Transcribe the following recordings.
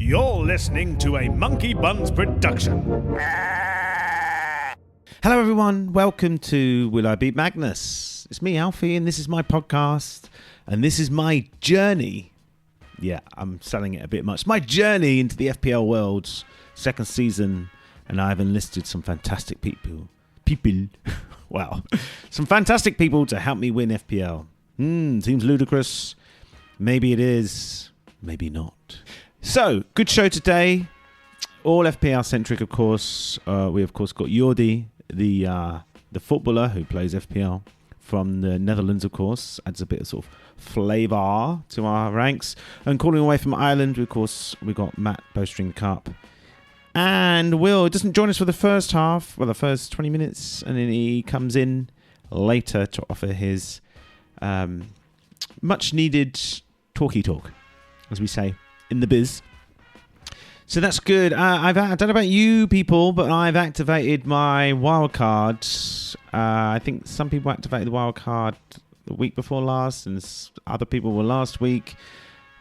You're listening to a MonkeyBuns Production. Hello everyone, welcome to Will I Beat Magnus? It's me, Alfie, and this is my podcast, and this is my journey. Yeah, I'm selling it a bit much. My journey into the FPL world's second season, and I've enlisted some fantastic people. Wow. Some fantastic people to help me win FPL. Seems ludicrous. Maybe it is, maybe not. So, good show today. All FPL centric, of course. We of course got Jordie, the footballer who plays FPL from the Netherlands, of course. Adds a bit of sort of flavour to our ranks. And calling away from Ireland, of course, we got Matt, Bowstring The Carp. And Will doesn't join us for the first half, well, the first 20 minutes, and then he comes in later to offer his much needed talky talk, as we say in the biz. So that's good. I don't know about you people, but I've activated my wildcard. I think some people activated the wildcard the week before last, and other people were last week.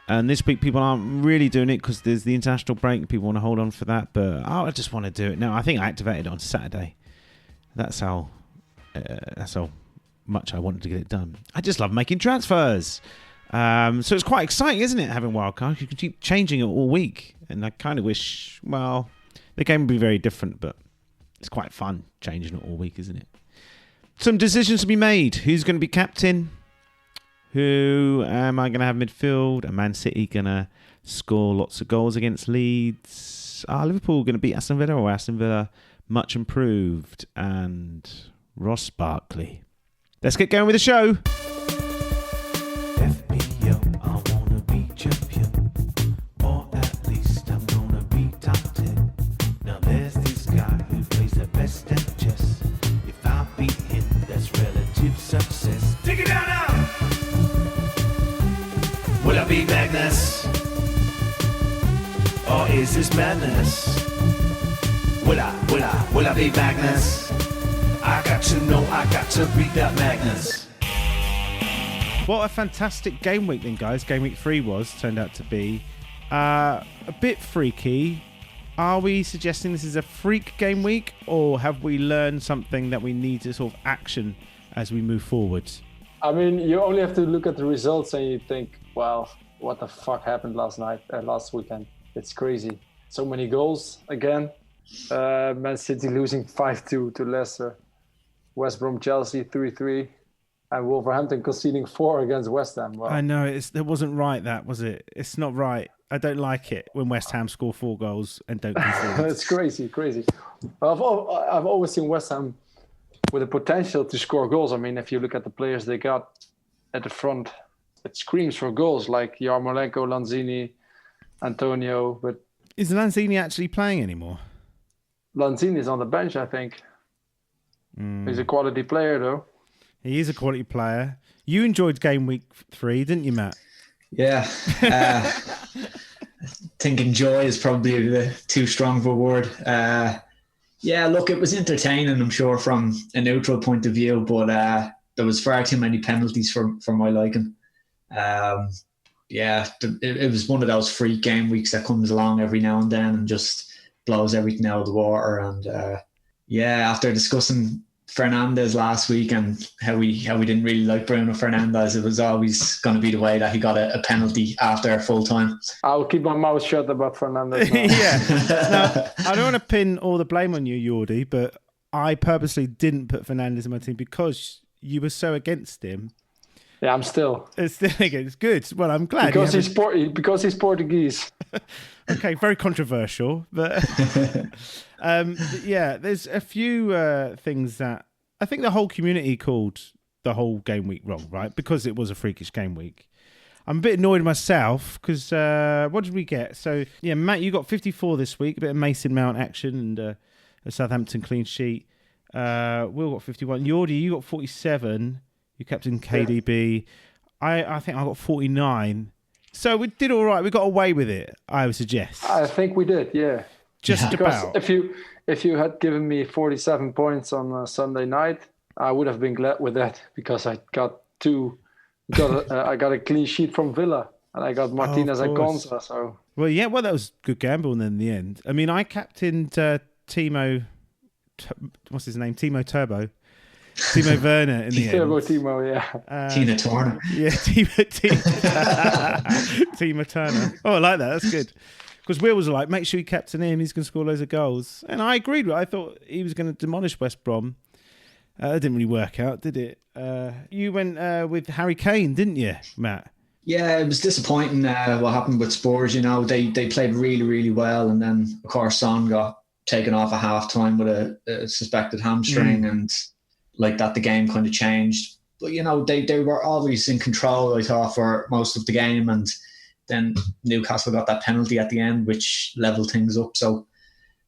And this week, people aren't really doing it because there's the international break. People want to hold on for that, but I just want to do it now. I think I activated it on Saturday. That's how much I wanted to get it done. I just love making transfers. So it's quite exciting, isn't it, having wildcard? You can keep changing it all week. And I kind of wish, well, the game would be very different, but it's quite fun changing it all week, isn't it? Some decisions to be made. Who's going to be captain? Who am I going to have midfield? Are Man City going to score lots of goals against Leeds? Are Liverpool going to beat Aston Villa, or Aston Villa much improved? And Ross Barkley. Let's get going with the show. FPL, I want to be champion. Or at least I'm going to be top 10. Now there's this guy who plays the best at chess. If I beat him, that's relative success. Take it down now! Will I be Magnus? Or is this madness? Will I be Magnus? I got to know, I got to beat that Magnus. What a fantastic game week then, guys. Game week 3 turned out to be a bit freaky. Are we suggesting this is a freak game week, or have we learned something that we need to sort of action as we move forward? I mean, you only have to look at the results and you think, well, what the fuck happened last weekend? It's crazy. So many goals again. Man City losing 5-2 to Leicester. West Brom Chelsea 3-3. And Wolverhampton conceding 4 against West Ham. Well, I know, it wasn't right, that, was it? It's not right. I don't like it when West Ham score 4 goals and don't concede. It's crazy. I've always seen West Ham with the potential to score goals. I mean, if you look at the players they got at the front, it screams for goals, like Yarmolenko, Lanzini, Antonio. But is Lanzini actually playing anymore? Lanzini is on the bench, I think. He's a quality player, though. He is a quality player. You enjoyed game week 3, didn't you, Matt? Yeah. I think enjoy is probably a too strong of a word. Yeah, look, it was entertaining, I'm sure, from a neutral point of view, but there was far too many penalties for my liking. It was one of those freak game weeks that comes along every now and then and just blows everything out of the water. And after discussing Fernandes last week and how we didn't really like Bruno Fernandes, it was always going to be the way that he got a penalty after full time. I'll keep my mouth shut about Fernandes now. Yeah. Now, I don't want to pin all the blame on you, Jordie, but I purposely didn't put Fernandes in my team because you were so against him. Yeah, I'm still. It's still against. Good. Well, I'm glad. Because he's Portuguese. Okay, very controversial, but there's a few things that I think the whole community called the whole game week wrong, right? Because it was a freakish game week. I'm a bit annoyed myself because what did we get? So yeah, Matt, you got 54 this week, a bit of Mason Mount action and a Southampton clean sheet. Will got 51. Jordie, you got 47. You captain KDB. I think I got 49. So we did all right. We got away with it, I would suggest. I think we did, yeah. Just about. If you had given me 47 points on Sunday night, I would have been glad with that because I got I got a clean sheet from Villa and I got Martinez and Konsa. So Well, yeah, well, that was good gamble then in the end. I mean, I captained Timo, what's his name? Timo Werner in the end. Timo, yeah. Tina Turner. Yeah, Timo Turner. Oh, I like that. That's good. Because Will was like, make sure you captain him. He's going to score loads of goals. And I agreed with it. I thought he was going to demolish West Brom. That didn't really work out, did it? You went with Harry Kane, didn't you, Matt? Yeah, it was disappointing what happened with Spurs. You know, they played really, really well. And then, of course, Son got taken off at half-time with a suspected hamstring. And like that, the game kind of changed. But, you know, they were always in control, I thought, for most of the game. And then Newcastle got that penalty at the end, which leveled things up. So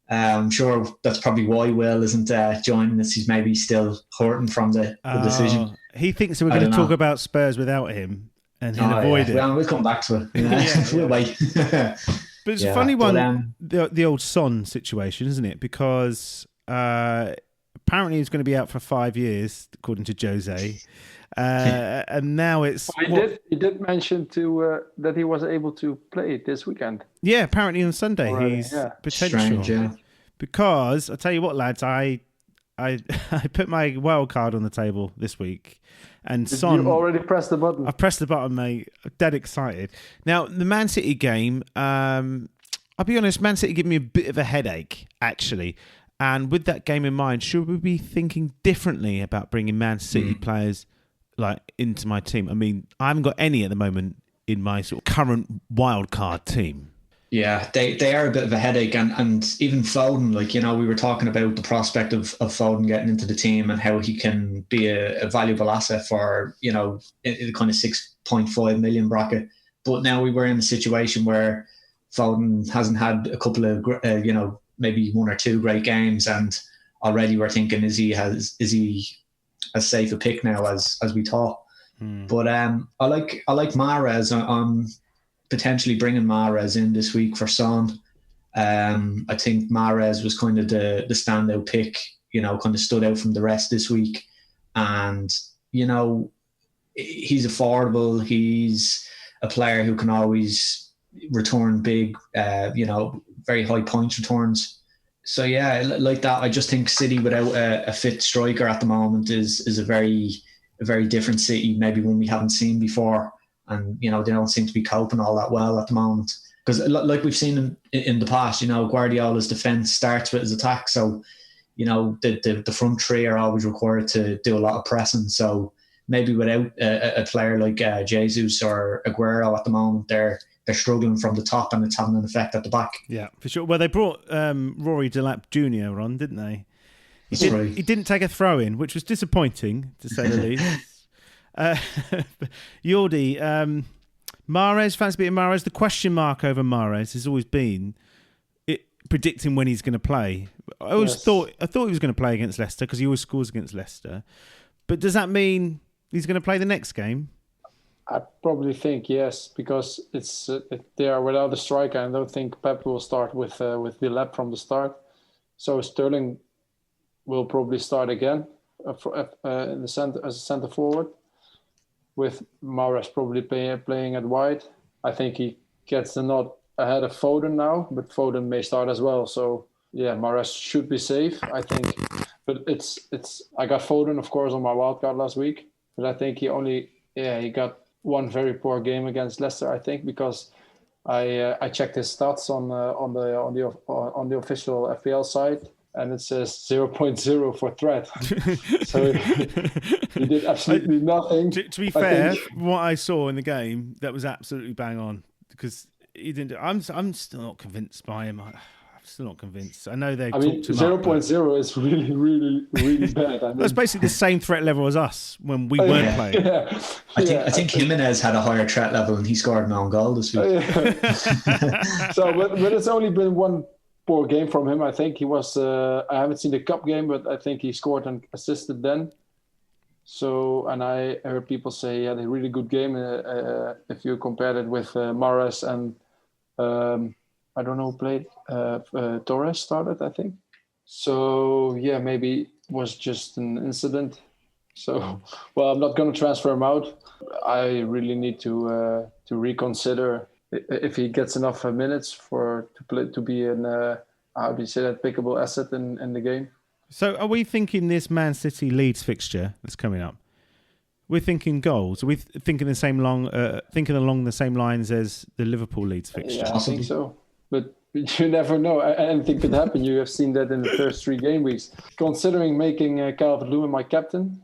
I'm sure that's probably why Will isn't joining us. He's maybe still hurting from the decision. He thinks that we're going to talk about Spurs without him. And he'll avoid it. Well, we'll come back to it. We'll wait. But it's a funny one, the old Son situation, isn't it? Because apparently he's going to be out for 5 years, according to Jose. And now it's... He did mention that he was able to play this weekend. Yeah, apparently on Sunday he's potential. Strange, yeah. Because, I'll tell you what, lads, I put my wild card on the table this week. And Son, you already pressed the button? I pressed the button, mate. I'm dead excited. Now, the Man City game, I'll be honest, Man City gave me a bit of a headache, actually. And with that game in mind, should we be thinking differently about bringing Man City players into my team? I mean, I haven't got any at the moment in my sort of current wild card team. Yeah, they are a bit of a headache, and even Foden, like, you know, we were talking about the prospect of Foden getting into the team and how he can be a valuable asset for, you know, in the kind of 6.5 million bracket. But now we were in a situation where Foden hasn't had a couple of, you know, maybe one or two great games, and already we're thinking, is he as safe a pick now as we thought? But I like Mahrez. I'm potentially bringing Mahrez in this week for Son. I think Mahrez was kind of the standout pick, you know, kind of stood out from the rest this week. And, you know, he's affordable. He's a player who can always return big, you know, very high points returns. So, yeah, like that, I just think City without a fit striker at the moment is a very different City, maybe one we haven't seen before. And, you know, they don't seem to be coping all that well at the moment. Because like we've seen in the past, you know, Guardiola's defence starts with his attack. So, you know, the front three are always required to do a lot of pressing. So maybe without a player like Jesus or Aguero at the moment, they're struggling from the top, and it's having an effect at the back. Yeah, for sure. Well, they brought Rory Delap Jr. on, didn't they? He didn't take a throw-in, which was disappointing, to say the least. Jordie, Mahrez, fancy beating Mahrez. The question mark over Mahrez has always been predicting when he's going to play. I always thought he was going to play against Leicester because he always scores against Leicester. But does that mean he's going to play the next game? I probably think yes, because it's they are without a striker. I don't think Pep will start with Delap from the start. So Sterling will probably start again in the center as a centre forward, with Mahrez probably playing at wide. I think he gets the nod ahead of Foden now, but Foden may start as well. So yeah, Mahrez should be safe, I think. But it's I got Foden, of course, on my wildcard last week, but I think he got one very poor game against Leicester, I think, because I checked his stats on the official FPL site, and it says 0.0 for threat. So he did absolutely nothing. To be fair, what I saw in the game, that was absolutely bang on, because he didn't. I'm still not convinced by him. I'm still not convinced. I know they. I mean, 0.0 is really, really, really bad. I mean, that's basically the same threat level as us when we weren't playing. Yeah. I think Jimenez had a higher threat level, and he scored an own goal this week. But it's only been one poor game from him. I think he was. I haven't seen the cup game, but I think he scored and assisted then. So, and I heard people say he had a really good game if you compared it with Mahrez and I don't know who played. Torres started, I think. So yeah, maybe it was just an incident. So, well, I'm not going to transfer him out. I really need to reconsider if he gets enough minutes to be an how do you say that, pickable asset in the game. So are we thinking this Man City Leeds fixture that's coming up? We're thinking goals. Are we thinking thinking along the same lines as the Liverpool Leeds fixture? Yeah, I think so. But you never know. Anything could happen. You have seen that in the first 3 game weeks. Considering making Calvert-Lewin my captain,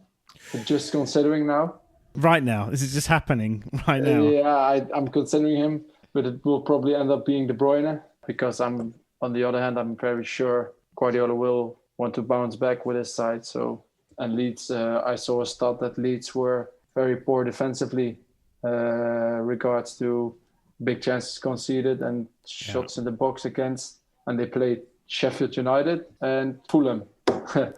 just considering now. Right now, this is just happening right now. Yeah, I'm considering him, but it will probably end up being De Bruyne because on the other hand, I'm very sure Guardiola will want to bounce back with his side. So, and Leeds, I saw a stat that Leeds were very poor defensively regards to big chances conceded and shots in the box against, and they played Sheffield United and Fulham.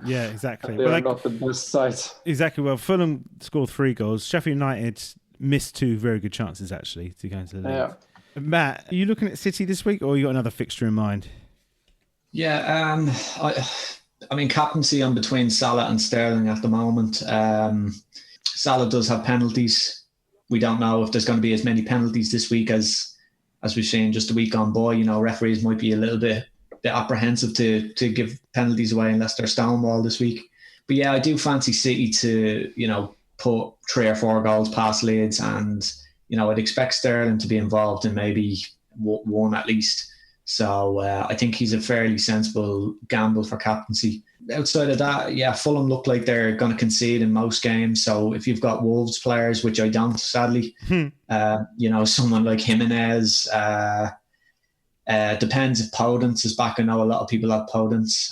Yeah, exactly. They're not the best sides. Exactly. Well, Fulham scored 3 goals. Sheffield United missed 2 very good chances, actually, to go into the league. Yeah. Matt, are you looking at City this week, or you got another fixture in mind? Yeah, I mean, captaincy on between Salah and Sterling at the moment. Salah does have penalties. We don't know if there's going to be as many penalties this week as we've seen just a week gone by. You know, referees might be a little bit apprehensive to give penalties away unless they're stonewalled this week. But yeah, I do fancy City to, you know, put 3 or 4 goals past Leeds, and, you know, I'd expect Sterling to be involved in maybe 1 at least. So I think he's a fairly sensible gamble for captaincy. Outside of that, yeah, Fulham look like they're going to concede in most games. So if you've got Wolves players, which I don't, sadly, you know, someone like Jimenez, depends if Podence is back. I know a lot of people have Podence,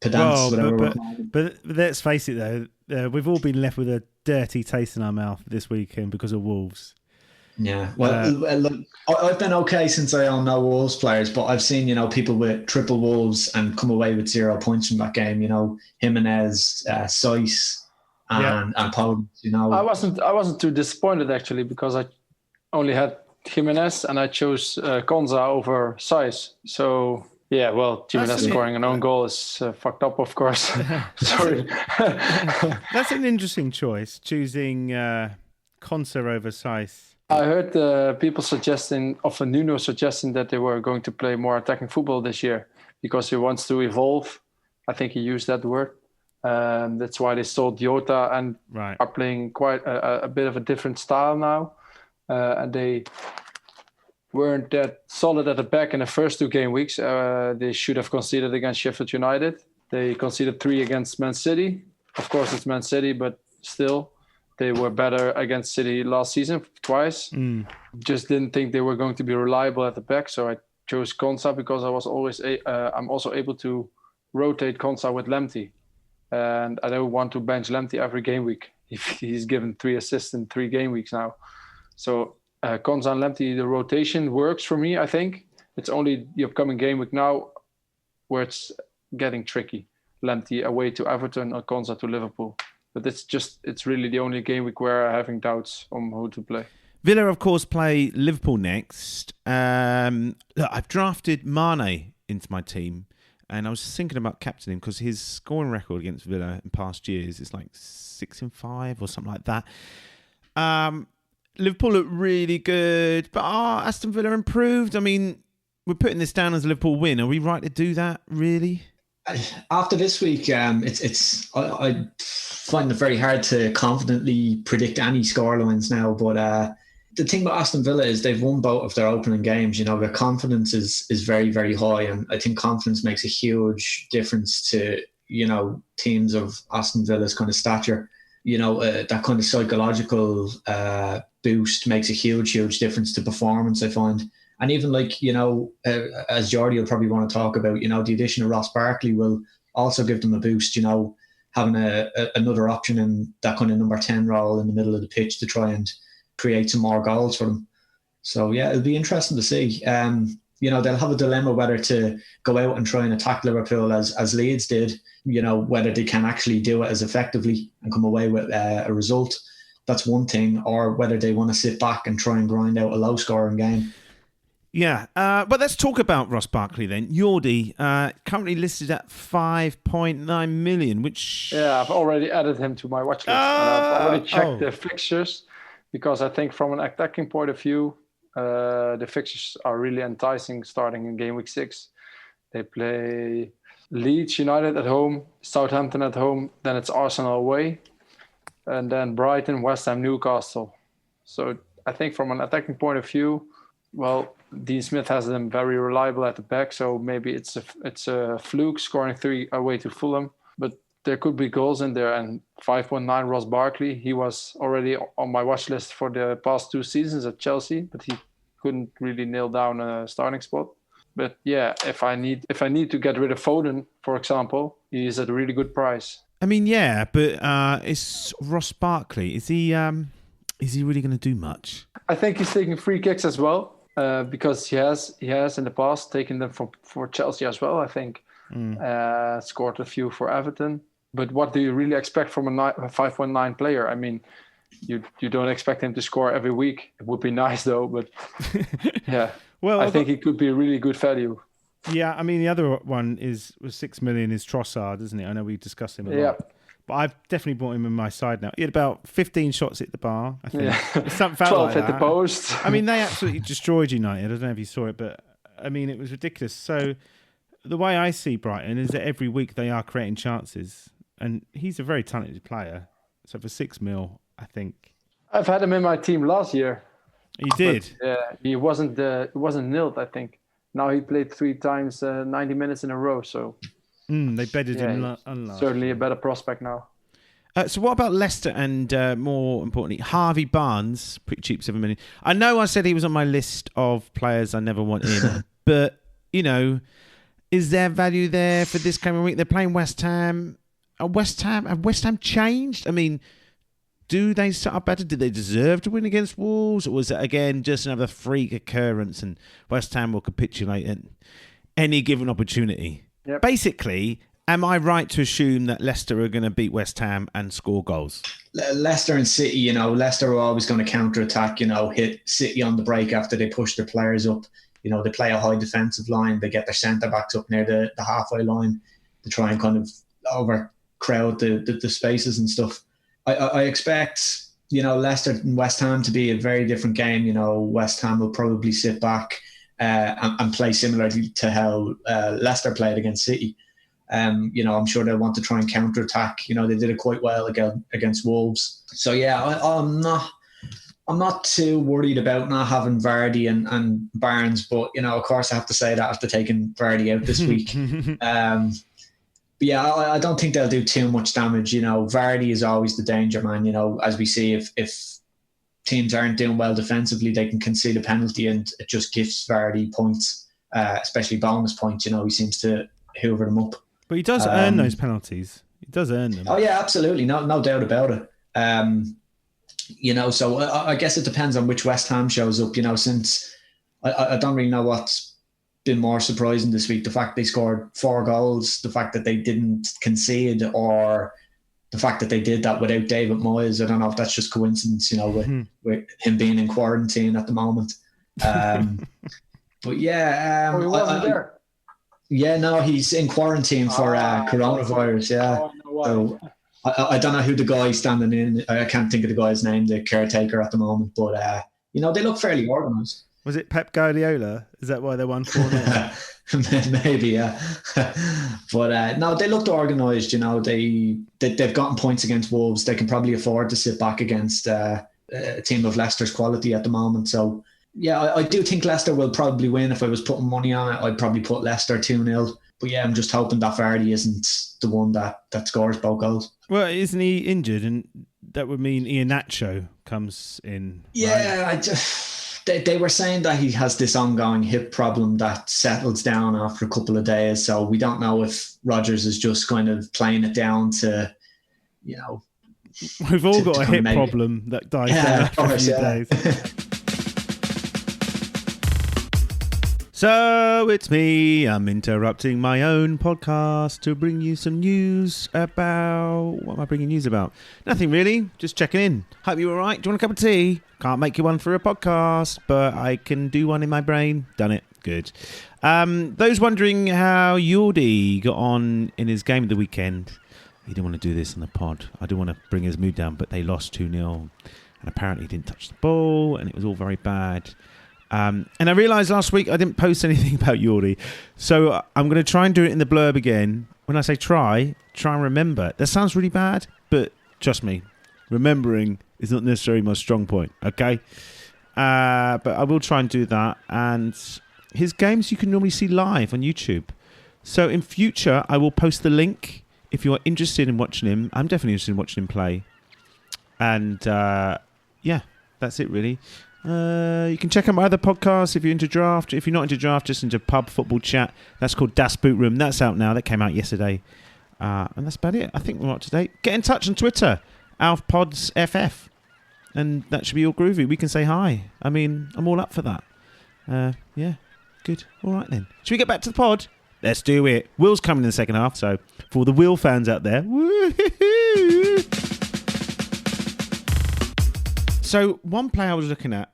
Pedance, whatever. But let's face it, though, we've all been left with a dirty taste in our mouth this weekend because of Wolves. Yeah, well, look, I've been okay since I own no Wolves players, but I've seen, you know, people with triple Wolves and come away with 0 points from that game. You know, Jimenez, Saiss, and Podence. You know, I wasn't too disappointed actually, because I only had Jimenez and I chose Konza over Saiss. So yeah, well, Jimenez scoring an own goal is fucked up, of course. Sorry. That's an interesting choice, choosing Konza over Saiss. I heard people Nuno suggesting that they were going to play more attacking football this year because he wants to evolve. I think he used that word. That's why they sold Jota and are playing quite a bit of a different style now. And they weren't that solid at the back in the first 2 game weeks. They should have conceded against Sheffield United. They conceded 3 against Man City. Of course, it's Man City, but still. They were better against City last season twice. Just didn't think they were going to be reliable at the back, so I chose Konsa because I was always I'm also able to rotate Konsa with Lemty, and I don't want to bench Lemty every game week. He's given 3 assists in 3 game weeks now, so Konsa and Lemty, the rotation works for me. I think it's only the upcoming game week now where it's getting tricky. Lemty away to Everton or Konsa to Liverpool. But it's really the only game week where I'm having doubts on who to play. Villa, of course, play Liverpool next. Look, I've drafted Mane into my team, and I was thinking about captaining because his scoring record against Villa in past years is like 6-5 or something like that. Liverpool look really good, but Aston Villa improved. I mean, we're putting this down as a Liverpool win. Are we right to do that, really? After this week, I find it very hard to confidently predict any scorelines now. But the thing about Aston Villa is they've won both of their opening games. You know, their confidence is very, very high, and I think confidence makes a huge difference to, you know, teams of Aston Villa's kind of stature. You know, that kind of psychological boost makes a huge difference to performance, I find. And even like, you know, as Jordie will probably want to talk about, you know, the addition of Ross Barkley will also give them a boost, you know, having another option in that kind of number 10 role in the middle of the pitch to try and create some more goals for them. So, yeah, it'll be interesting to see. You know, they'll have a dilemma whether to go out and try and attack Liverpool as Leeds did, you know, whether they can actually do it as effectively and come away with a result. That's one thing, or whether they want to sit back and try and grind out a low-scoring game. Yeah, but let's talk about Ross Barkley then. Jordie, currently listed at 5.9 million, which... Yeah, I've already added him to my watch list. And I've already checked the fixtures, because I think from an attacking point of view, The fixtures are really enticing starting in game week 6. They play Leeds United at home, Southampton at home, then it's Arsenal away, and then Brighton, West Ham, Newcastle. So I think from an attacking point of view, well, Dean Smith has them very reliable at the back, so maybe it's a fluke scoring 3 away to Fulham. But there could be goals in there, and 5.9 Ross Barkley. He was already on my watch list for the past 2 seasons at Chelsea, but he couldn't really nail down a starting spot. But yeah, if I need to get rid of Foden, for example, he is at a really good price. I mean, yeah, but it's Ross Barkley. Is he really going to do much? I think he's taking free kicks as well, because he has in the past taken them for Chelsea as well. I think scored a few for Everton. But what do you really expect from a 5.9 player? I mean, you don't expect him to score every week. It would be nice though, but yeah. Well, I think he could be a really good value. Yeah, I mean the other one was 6 million is Trossard, isn't it? I know we discussed him a lot. But I've definitely brought him in my side now. He had about 15 shots at the bar, I think. Yeah. Something 12 like at that. the post. I mean, they absolutely destroyed United. I don't know if you saw it, but I mean, it was ridiculous. So the way I see Brighton is that every week they are creating chances, and he's a very talented player. So for 6 mil, I think. I've had him in my team last year. You did? But, he wasn't nilled, I think. Now he played 3 times 90 minutes in a row, so... they bedded him last. Certainly a better prospect now. So what about Leicester and, more importantly, Harvey Barnes? Pretty cheap, 7 million. I know I said he was on my list of players I never want in, but, is there value there for this coming week? They're playing West Ham. Have West Ham changed? I mean... Do they set up better? Did they deserve to win against Wolves? Or was it, again, just another freak occurrence and West Ham will capitulate at any given opportunity? Yep. Basically, am I right to assume that Leicester are going to beat West Ham and score goals? Leicester and City, Leicester are always going to counter-attack, hit City on the break after they push their players up. They play a high defensive line. They get their centre-backs up near the halfway line to try and kind of overcrowd the spaces and stuff. I expect, Leicester and West Ham to be a very different game. West Ham will probably sit back and play similarly to how Leicester played against City. I'm sure they'll want to try and counter-attack. They did it quite well against Wolves. So, yeah, I'm not too worried about not having Vardy and Barnes. But, of course, I have to say that after taking Vardy out this week. But yeah, I don't think they'll do too much damage. Vardy is always the danger man. As we see, if teams aren't doing well defensively, they can concede a penalty and it just gives Vardy points, especially bonus points. He seems to hoover them up. But he does earn those penalties. He does earn them. Oh yeah, absolutely, no doubt about it. So I guess it depends on which West Ham shows up. Since I don't really know what's been more surprising this week, the fact they scored 4 goals, the fact that they didn't concede, or the fact that they did that without David Moyes. I don't know if that's just coincidence, with him being in quarantine at the moment. But yeah, he wasn't there. Yeah, no, he's in quarantine for coronavirus. Yeah, so I don't know who the guy standing in. I can't think of the guy's name, the caretaker at the moment. But they look fairly organised. Was it Pep Guardiola? Is that why they won 4-0? Maybe, yeah. But no, they looked organised. They've gotten points against Wolves. They can probably afford to sit back against a team of Leicester's quality at the moment. So, yeah, I do think Leicester will probably win. If I was putting money on it, I'd probably put Leicester 2-0. But yeah, I'm just hoping that Vardy isn't the one that scores both goals. Well, isn't he injured? And that would mean Iheanacho comes in. Yeah, right? They were saying that he has this ongoing hip problem that settles down after a couple of days. So we don't know if Rodgers is just kind of playing it down to, We've all got a hip problem that dies down after a few days. So it's me. I'm interrupting my own podcast to bring you some news about... What am I bringing news about? Nothing really. Just checking in. Hope you're all right. Do you want a cup of tea? Can't make you one for a podcast, but I can do one in my brain. Done it. Good. Those wondering how Jordie got on in his game of the weekend. He didn't want to do this on the pod. I didn't want to bring his mood down, but they lost 2-0. And apparently he didn't touch the ball, and it was all very bad. And I realised last week I didn't post anything about Jordie. So I'm going to try and do it in the blurb again. When I say try and remember. That sounds really bad, but trust me, remembering is not necessarily my strong point, okay? But I will try and do that. And his games you can normally see live on YouTube. So in future, I will post the link if you are interested in watching him. I'm definitely interested in watching him play. And yeah, that's it really. You can check out my other podcasts if you're into draft. If you're not into draft, just into pub football chat. That's called Das Boot Room. That's out now. That came out yesterday. And that's about it. I think we're up to date. Get in touch on Twitter, AlfPodsFF. And that should be all groovy. We can say hi. I mean, I'm all up for that. Yeah, good. All right then. Should we get back to the pod? Let's do it. Will's coming in the second half, so for all the Will fans out there, woo-hoo-hoo. So one player I was looking at,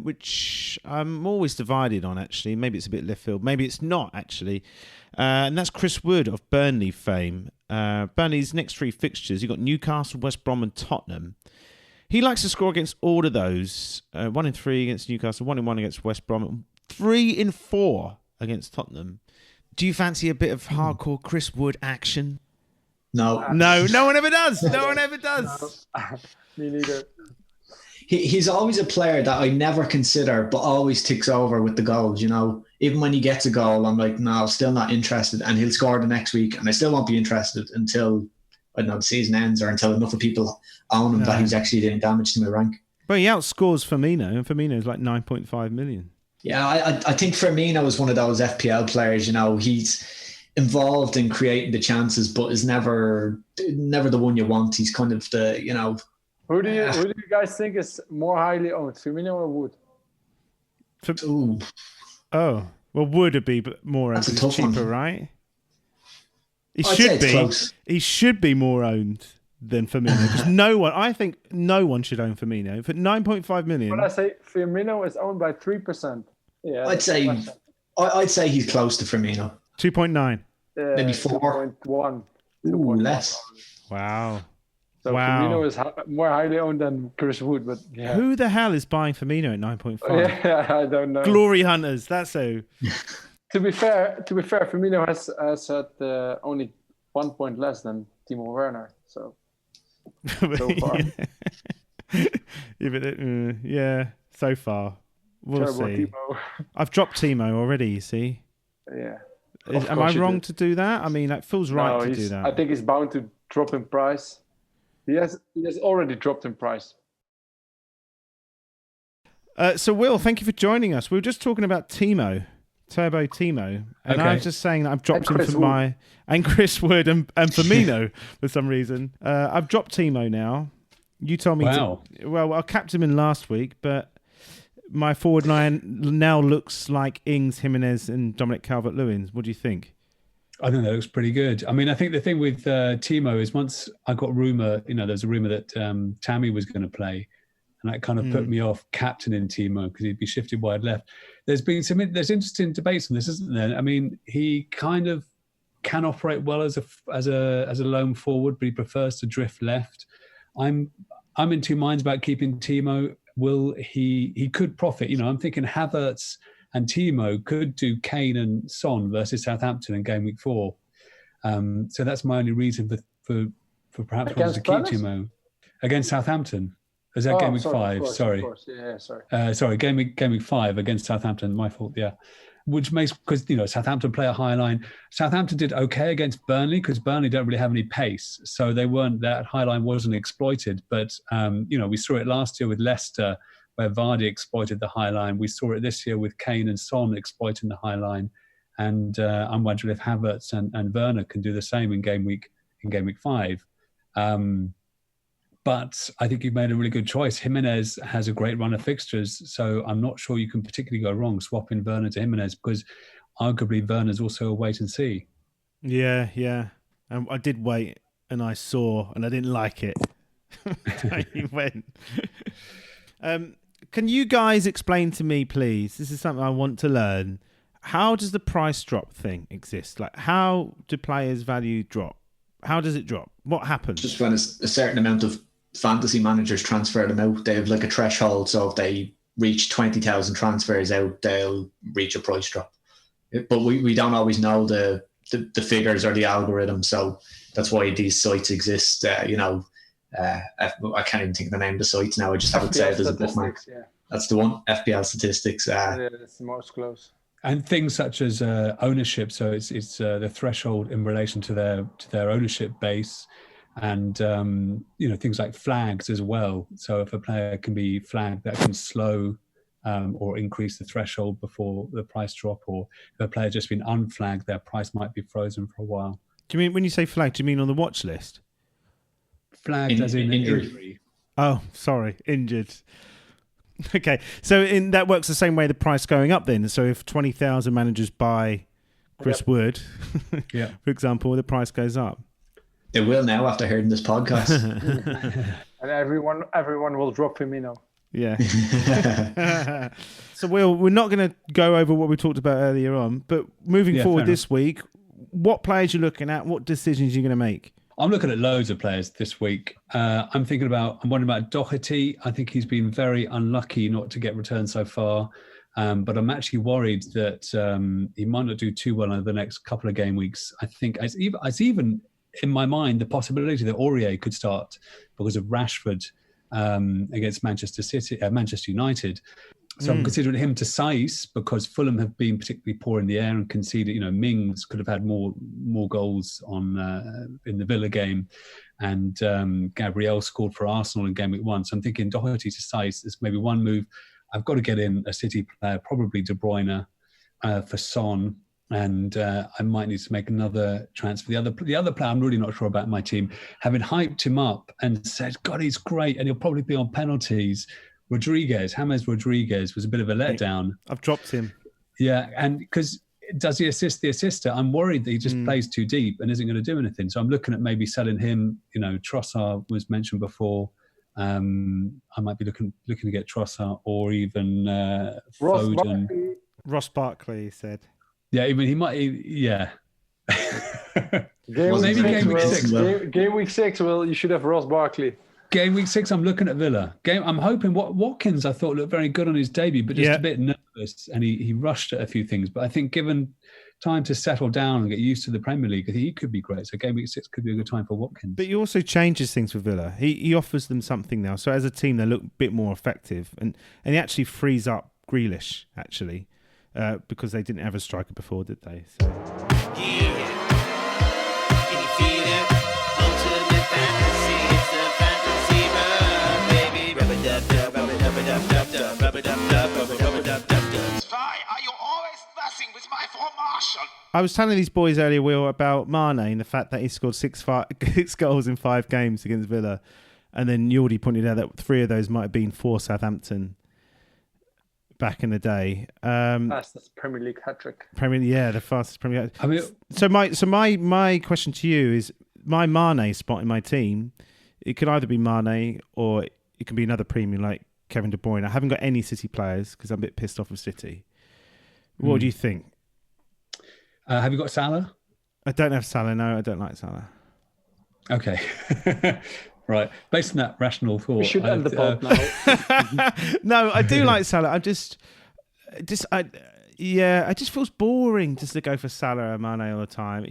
which I'm always divided on actually, maybe it's a bit left field, maybe it's not actually, and that's Chris Wood of Burnley fame. Burnley's next 3 fixtures, you've got Newcastle, West Brom and Tottenham. He likes to score against all of those, 1 in 3 against Newcastle, 1 in 1 against West Brom, 3 in 4 against Tottenham. Do you fancy a bit of hardcore Chris Wood action? No. No one ever does. No one ever does. Me neither. He's always a player that I never consider, but always ticks over with the goals, you know. Even when he gets a goal, I'm like, no, still not interested. And he'll score the next week, and I still won't be interested until, I don't know, the season ends or until enough of people own him that he's actually doing damage to my rank. But he outscores Firmino, and Firmino's like 9.5 million. Yeah, I think Firmino is one of those FPL players, you know, he's involved in creating the chances, but is never the one you want. He's kind of the, you know... Who do you guys think is more highly owned, Firmino or Wood? Oh, well, Wood would be more owned. It's cheaper, one. Right? He should be. Close. He should be more owned than Firmino because I think no one should own Firmino for 9.5 million. When I say Firmino is owned by 3%, yeah, I'd say he's close to Firmino. 2.9, maybe 4. 2.1. Ooh, less. Wow. So Firmino is more highly owned than Chris Wood, but yeah. Who the hell is buying Firmino at 9.5? Yeah, I don't know. Glory hunters, that's who. To be fair, Firmino has had only 1 point less than Timo Werner, so far. Yeah, so far. We'll Terrible see. Timo. I've dropped Timo already, you see. Yeah. Am I wrong to do that? I mean, it feels right to do that. I think he's bound to drop in price. He has already dropped in price. So, Will, thank you for joining us. We were just talking about Turbo Timo, and I was just saying that I've dropped him for and Chris Wood and Firmino for some reason. I've dropped Timo now. You told me I capped him in last week, but my forward line now looks like Ings, Jimenez, and Dominic Calvert-Lewin. What do you think? I think that looks pretty good. I mean, I think the thing with Timo is once I got there's a rumour that Tammy was going to play, and that kind of put me off captaining Timo because he'd be shifted wide left. There's interesting debates on this, isn't there? I mean, he kind of can operate well as a lone forward, but he prefers to drift left. I'm in two minds about keeping Timo. Will he could profit? You know, I'm thinking Havertz and Timo could do Kane and Son versus Southampton in game week 4. So that's my only reason for perhaps wanting to keep Timo against Southampton. Is that game week 5? Sorry. Of course. Yeah, sorry. Sorry, game week 5 against Southampton. My fault. Yeah. Which makes, because Southampton play a high line. Southampton did okay against Burnley because Burnley don't really have any pace, so that high line wasn't exploited. But we saw it last year with Leicester, where Vardy exploited the high line. We saw it this year with Kane and Son exploiting the high line, and I'm wondering if Havertz and Werner can do the same in game week 5. But I think you've made a really good choice. Jimenez has a great run of fixtures, so I'm not sure you can particularly go wrong swapping Werner to Jimenez because arguably Werner's also a wait and see. Yeah. I did wait and I saw and I didn't like it. You went. Can you guys explain to me, please? This is something I want to learn. How does the price drop thing exist? Like, how do players' value drop? How does it drop? What happens? Just when a certain amount of fantasy managers transfer them out, they have like a threshold. So if they reach 20,000 transfers out, they'll reach a price drop. But we don't always know the figures or the algorithm, so that's why these sites exist. I can't even think of the name of the sites now. I just have it saved as a bookmark. Yeah. That's the one, FPL Statistics. Yeah, that's the most close. And things such as ownership, so it's the threshold in relation to their ownership base, and things like flags as well. So if a player can be flagged, that can slow or increase the threshold before the price drop, or if a player just been unflagged, their price might be frozen for a while. Do you mean, when you say flagged, do you mean on the watch list? Flagged as in injury. Oh, sorry, injured. Okay, so that works the same way the price going up then. So if 20,000 managers buy Chris Wood, for example, the price goes up. It will now after hearing this podcast. And everyone will drop Firmino. Yeah. So we're not going to go over what we talked about earlier on, but moving forward this week, what players you're looking at, what decisions you're going to make? I'm looking at loads of players this week. I'm wondering about Doherty. I think he's been very unlucky not to get returns so far. But I'm actually worried that he might not do too well over the next couple of game weeks. I think it's even in my mind the possibility that Aurier could start because of Rashford against Manchester United. So I'm considering him to Saiss because Fulham have been particularly poor in the air and conceded. Mings could have had more goals on in the Villa game, and Gabriel scored for Arsenal in game week 1. So I'm thinking Doherty to Saiss is maybe one move. I've got to get in a City player, probably De Bruyne for Son, and I might need to make another transfer. The other player I'm really not sure about in my team, having hyped him up and said, God, he's great, and he'll probably be on penalties. James Rodriguez was a bit of a letdown. I've dropped him. Yeah, and because does he assist the assister? I'm worried that he just plays too deep and isn't going to do anything. So I'm looking at maybe selling him. Trossard was mentioned before. I might be looking to get Trossard or even Foden. Ross Barkley said. Yeah, even he might. Yeah. Game week 6. Well, you should have Ross Barkley. Game week 6, I'm looking at Villa. I'm hoping Watkins, I thought, looked very good on his debut, but just a bit nervous, and he rushed at a few things. But I think given time to settle down and get used to the Premier League, I think he could be great. So game week 6 could be a good time for Watkins. But he also changes things for Villa. He offers them something now. So as a team, they look a bit more effective. And he actually frees up Grealish, actually, because they didn't have a striker before, did they? So. Yeah. Can you feel it? Ultimate fantasy. It's the fantasy rub, baby. Rub-a-dub-dub, rub-a-dub-dub-dub, rub-a-dub-dub, rub-a-dub-dub-dub. Why are you always messing with my formation? I was telling these boys earlier, Will, about Mane and the fact that he scored 6 goals in 5 games against Villa. And then Jordie pointed out that 3 of those might have been for Southampton back in the day. Fastest Premier League hat-trick. The fastest Premier League. I mean, so my question to you is, my Mane spot in my team, it could either be Mane or it can be another premium like Kevin De Bruyne. I haven't got any City players because I'm a bit pissed off with City. What do you think? Have you got Salah? I don't have Salah. No, I don't like Salah. Okay. Right. Based on that rational thought. We should end the pod now. No, I do like Salah. It just feels boring just to go for Salah and Mane all the time.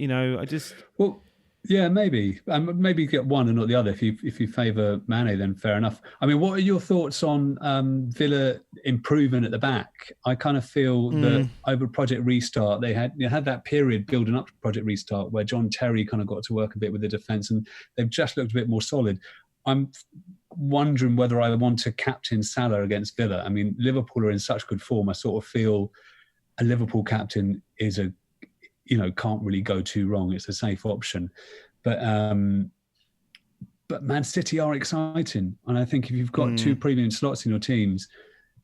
Well, yeah, maybe. Maybe get one and not the other. If you favour Mane, then fair enough. I mean, what are your thoughts on Villa improving at the back? I kind of feel that over Project Restart, they had that period building up to Project Restart where John Terry kind of got to work a bit with the defence, and they've just looked a bit more solid. I'm wondering whether I want to captain Salah against Villa. I mean, Liverpool are in such good form. I sort of feel a Liverpool captain is can't really go too wrong. It's a safe option. But Man City are exciting. And I think if you've got 2 premium slots in your teams,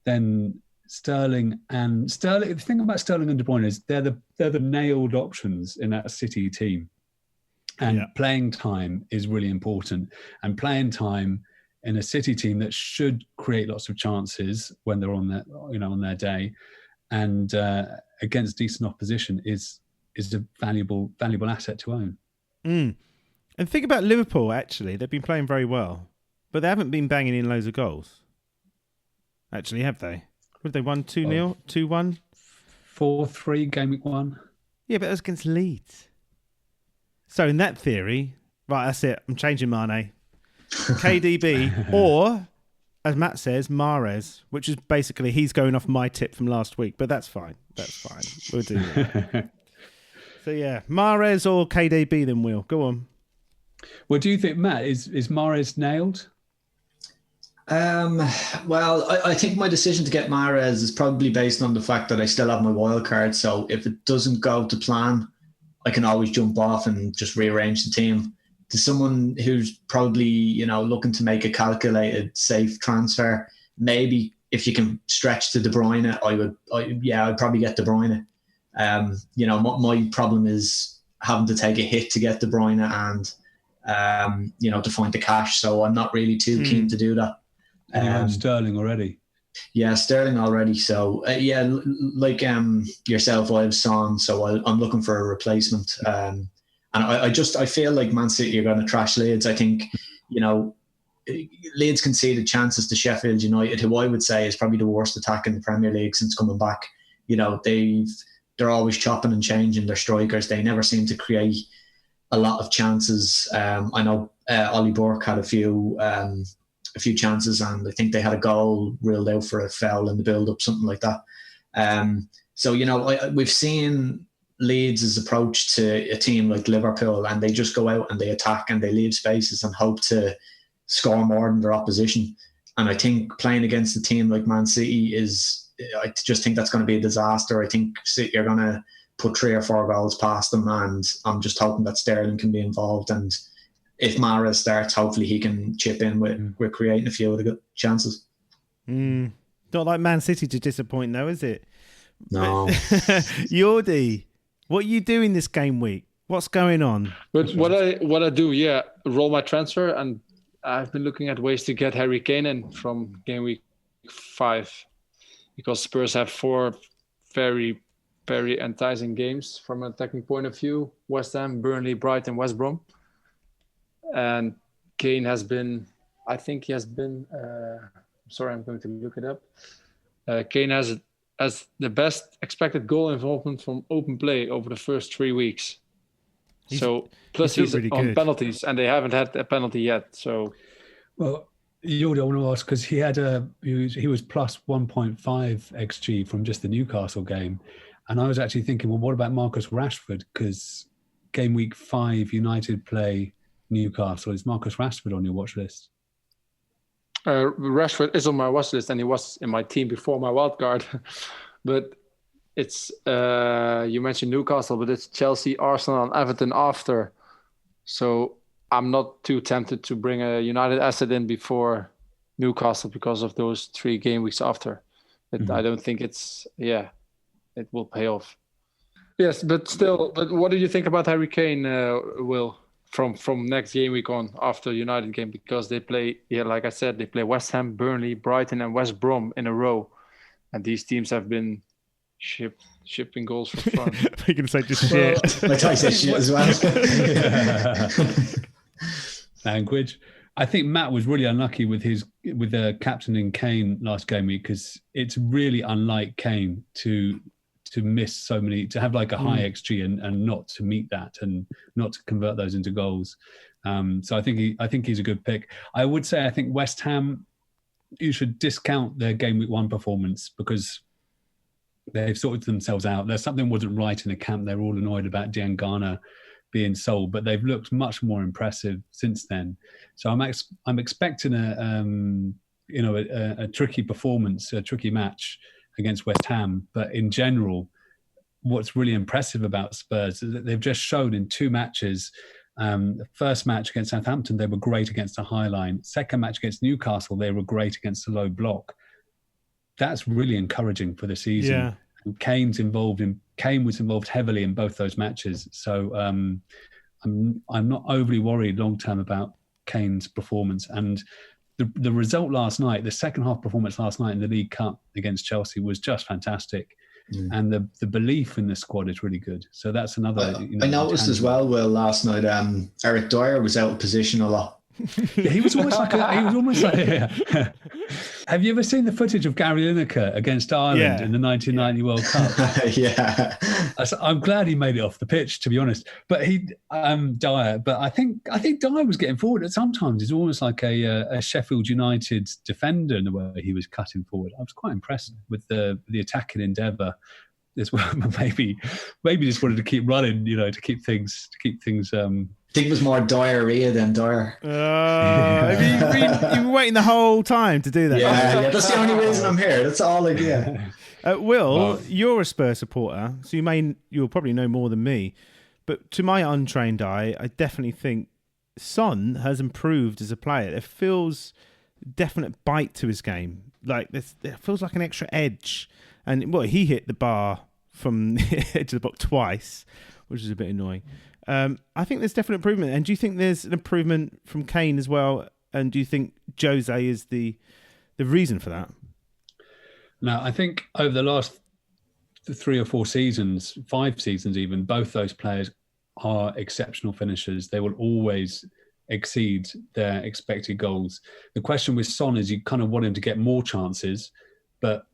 then Sterling, the thing about Sterling and De Bruyne is they're the nailed options in that City team. And playing time is really important. And playing time in a City team that should create lots of chances when they're on their day, and against decent opposition is a valuable asset to own. And think about Liverpool, actually. They've been playing very well, but they haven't been banging in loads of goals. actually, have they? Have they won 2-0, 2-1? 4-3 game week 1. Yeah, but that was against Leeds. So in that theory, right, that's it. I'm changing Mane. KDB or, as Matt says, Mahrez, which is basically he's going off my tip from last week, but that's fine. That's fine. We'll do that. So yeah, Mahrez or KDB then, Will. Go on. Well, do you think, Matt, is Mahrez nailed? Well, I think my decision to get Mahrez is probably based on the fact that I still have my wild card. So if it doesn't go to plan, I can always jump off and just rearrange the team. To someone who's probably, looking to make a calculated, safe transfer, maybe if you can stretch to De Bruyne, I'd probably get De Bruyne. My problem is having to take a hit to get De Bruyne and, to find the cash. So I'm not really too keen to do that. And you own Sterling already? Yeah, Sterling already. So, like yourself, I have Son, so I'm looking for a replacement. And I feel like Man City are going to trash Leeds. I think, Leeds conceded chances to Sheffield United, who I would say is probably the worst attack in the Premier League since coming back. They're always chopping and changing their strikers. They never seem to create a lot of chances. I know Ollie Burke had a few chances, and I think they had a goal ruled out for a foul in the build-up, something like that. We've seen Leeds' approach to a team like Liverpool, and they just go out and they attack and they leave spaces and hope to score more than their opposition. And I think playing against a team like Man City I just think that's going to be a disaster. I think City are going to put 3 or 4 goals past them, and I'm just hoping that Sterling can be involved. And if Mahrez starts, hopefully he can chip in with creating a few of the good chances. Not like Man City to disappoint, though, is it? No. Jordie, what are you doing this game week? What's going on? But what I do, roll my transfer, and I've been looking at ways to get Harry Kane in from game week 5, because Spurs have 4 very, very enticing games from an attacking point of view: West Ham, Burnley, Brighton, West Brom. And Kane has been, sorry, I'm going to look it up. Kane has the best expected goal involvement from open play over the first 3 weeks. He's really on good penalties, and they haven't had a penalty yet. So, well, Jordie, I want to ask, because he was plus 1.5 xG from just the Newcastle game, and I was actually thinking, well, what about Marcus Rashford? Because game week 5, United play Newcastle. Is Marcus Rashford on your watch list? Rashford is on my watch list, and he was in my team before my wild card. But it's you mentioned Newcastle, but it's Chelsea, Arsenal, and Everton after. So I'm not too tempted to bring a United asset in before Newcastle because of those 3 game weeks after. I don't think it will pay off. Yes, but what do you think about Harry Kane, Will? From next game week on, after United game, because they play, like I said, they play West Ham, Burnley, Brighton, and West Brom in a row, and these teams have been shipping goals for fun. You can say just shit. I thought you said shit as well. Language. I think Matt was really unlucky with the captaining Kane last game week, because it's really unlike Kane to miss so many, to have like a high XG and not to meet that and not to convert those into goals. So I think he's a good pick. I would say I think West Ham, you should discount their game week 1 performance because they've sorted themselves out. There's something wasn't right in the camp. They're all annoyed about Diangana being sold, but they've looked much more impressive since then. So I'm expecting a tricky performance, a tricky match against West Ham. But in general, what's really impressive about Spurs is that they've just shown in 2 matches. The first match against Southampton, they were great against a high line. Second match against Newcastle, they were great against a low block. That's really encouraging for the season. Yeah. And Kane was involved heavily in both those matches. So I'm not overly worried long term about Kane's performance. And the result last night, the second half performance last night in the League Cup against Chelsea was just fantastic. And the belief in the squad is really good. So that's another. I noticed as well, Will, last night, Eric Dyer was out of position a lot. Yeah, he was almost like yeah. Have you ever seen the footage of Gary Lineker against Ireland in the 1990 World Cup? Yeah. I'm glad he made it off the pitch, to be honest. But Dyer. But I think Dyer was getting forward at sometimes. He's almost like a Sheffield United defender in the way he was cutting forward. I was quite impressed with the attacking endeavour. As well, maybe just wanted to keep running, to keep things. I think it was more diarrhea than Dyer. You've been waiting the whole time to do that. Yeah, that's the only reason I'm here. That's all I get. Will, you're a Spurs supporter, so you'll probably know more than me. But to my untrained eye, I definitely think Son has improved as a player. There feels definite bite to his game. Like it feels like an extra edge. And he hit the bar from the edge of the box twice, which is a bit annoying. I think there's definite improvement. And do you think there's an improvement from Kane as well? And do you think Jose is the reason for that? No, I think over the last 3 or 4 seasons, 5 seasons even, both those players are exceptional finishers. They will always exceed their expected goals. The question with Son is you kind of want him to get more chances, but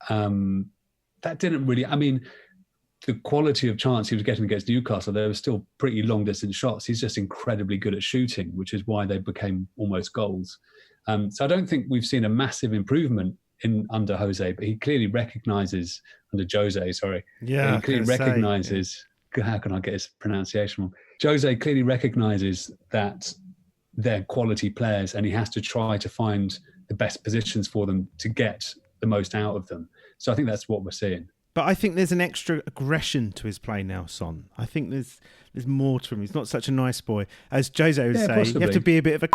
that didn't really... I mean, the quality of chance he was getting against Newcastle, there were still pretty long-distance shots. He's just incredibly good at shooting, which is why they became almost goals. So I don't think we've seen a massive improvement under Jose, but he clearly recognises... Under Jose, sorry. Yeah, he clearly recognises... How can I get his pronunciation wrong? Jose clearly recognises that they're quality players and he has to try to find the best positions for them to get the most out of them. So I think that's what we're seeing. But I think there's an extra aggression to his play now, Son. I think there's more to him. He's not such a nice boy. As Jose would say, possibly. You have to be a bit of a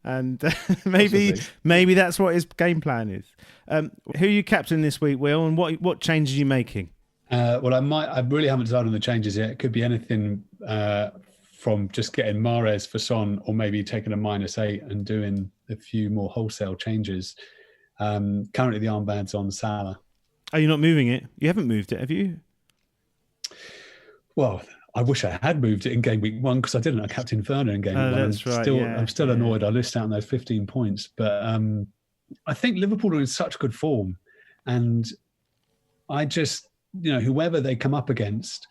and maybe that's what his game plan is. Who are you captaining this week, Will, and what changes are you making? Well, I really haven't decided on the changes yet. It could be anything from just getting Mahrez for Son or maybe taking a -8 and doing a few more wholesale changes. Currently, the armband's on Salah. Are you not moving it? You haven't moved it, have you? Well, I wish I had moved it in game week 1 because I didn't. I captained Werner in game week 1. That's right. I'm still annoyed. I missed out on those 15 points. But I think Liverpool are in such good form. And I just... whoever they come up against,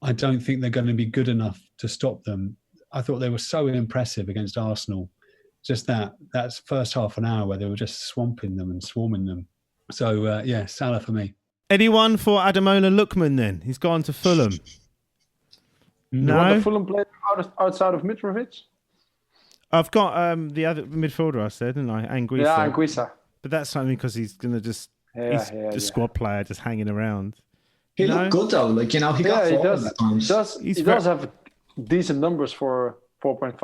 I don't think they're going to be good enough to stop them. I thought they were so impressive against Arsenal. Just that's first half an hour where they were just swamping them and swarming them. So, Salah for me. Anyone for Ademola Lookman then? He's gone to Fulham. You want the Fulham player outside of Mitrovic? I've got the other midfielder I said, didn't I? Anguissa. Yeah, Anguissa. But that's something because he's going to just... he's a squad player just hanging around. He looked good though, he got forward at times. He does have decent numbers for 4.5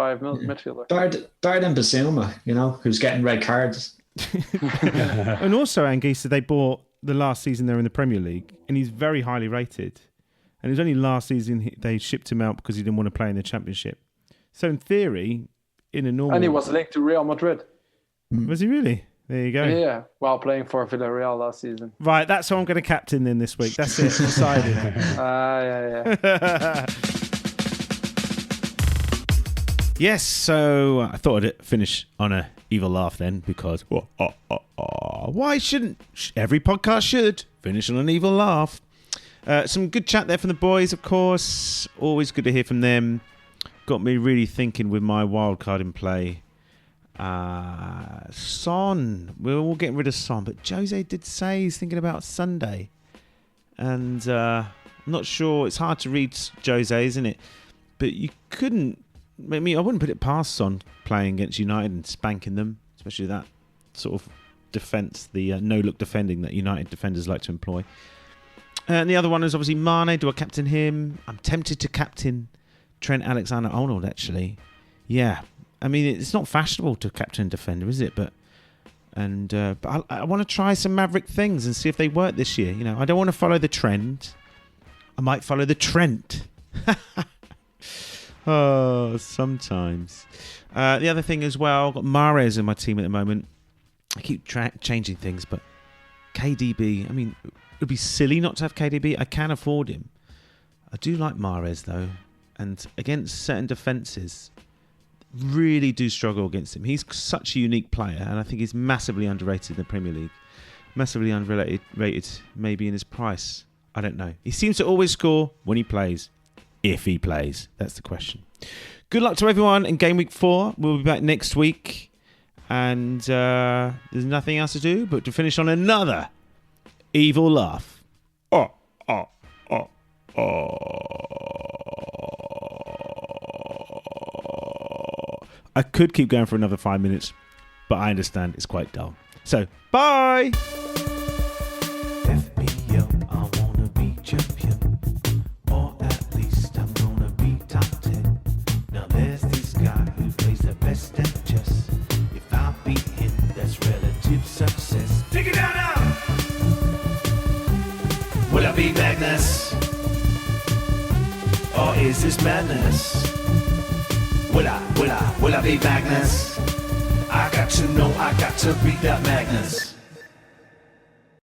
midfielder. Better than Basuma, who's getting red cards. And also Anguissa, they bought the last season there in the Premier League, and he's very highly rated. And it was only last season they shipped him out because he didn't want to play in the Championship. So in theory, in a normal... And he was linked to Real Madrid. Was he really? There you go. Yeah, while playing for Villarreal last season. Right, that's who I'm going to captain then this week. That's it, decided. Yeah. Yes, so I thought I'd finish on a evil laugh then, because why shouldn't every podcast should finish on an evil laugh? Some good chat there from the boys, of course. Always good to hear from them. Got me really thinking with my wild card in play. Son, we're all getting rid of Son, but Jose did say he's thinking about Sunday, and I'm not sure. It's hard to read Jose, isn't it? But you couldn't. I mean, I wouldn't put it past Son playing against United and spanking them, especially that sort of defence, the no-look defending that United defenders like to employ. And the other one is obviously Mane. Do I captain him? I'm tempted to captain Trent Alexander-Arnold, actually. Yeah. I mean, it's not fashionable to captain defender, is it? But I want to try some Maverick things and see if they work this year. I don't want to follow the trend. I might follow the Trent. Oh, sometimes. The other thing as well, I've got Mahrez in my team at the moment. I keep changing things, but KDB, I mean, it would be silly not to have KDB. I can afford him. I do like Mahrez, though. And against certain defences, really do struggle against him. He's such a unique player, and I think he's massively underrated in the Premier League. Massively underrated, maybe in his price. I don't know. He seems to always score when he plays. If he plays, that's the question. Good luck to everyone in game week 4. We'll be back next week. And there's nothing else to do but to finish on another evil laugh. Oh. I could keep going for another 5 minutes, but I understand it's quite dull. So, bye! FPL, I wanna be champion. Or at least I'm gonna be top 10. Now there's this guy who plays the best at chess. If I beat him, that's relative success. Take it down now! Will I be Magnus? Or is this madness? Will I be Magnus? I got to know, I got to beat that Magnus.